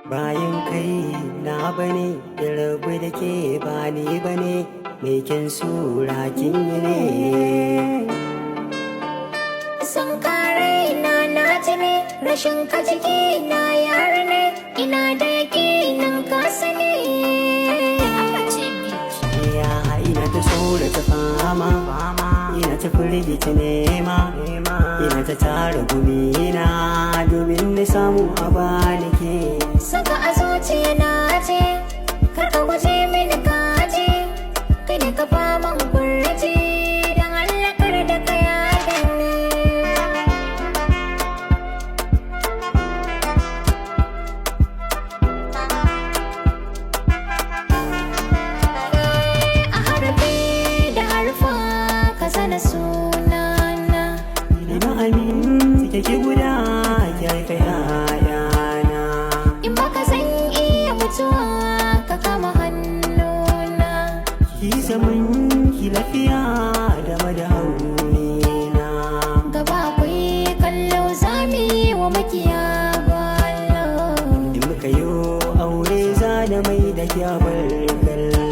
bayan kai na bane da rabu da ke ba ni bane mai kyan sura kin yi ne san kare na ji ne rashin ka jiki na yare ne ina da yakinin ka sani ya ina ta tsora ta fama ina ta firgita nema ina ta tara gumina domin na samu a bani ke saka a zuciya na ce kar ka guje mini kaji kai ne ka faman kurji don hallakar da ka yaɗa ni a harfe da harfa ka zana sunana ina amin take guda ya kai hayana in baka san iya mutuwa ka kama hannuna ki zaman ki lafiya da madahaunina gaba akwai kallo zami wa makiya gwallo in muka yi aure za da mai da kyabar kallo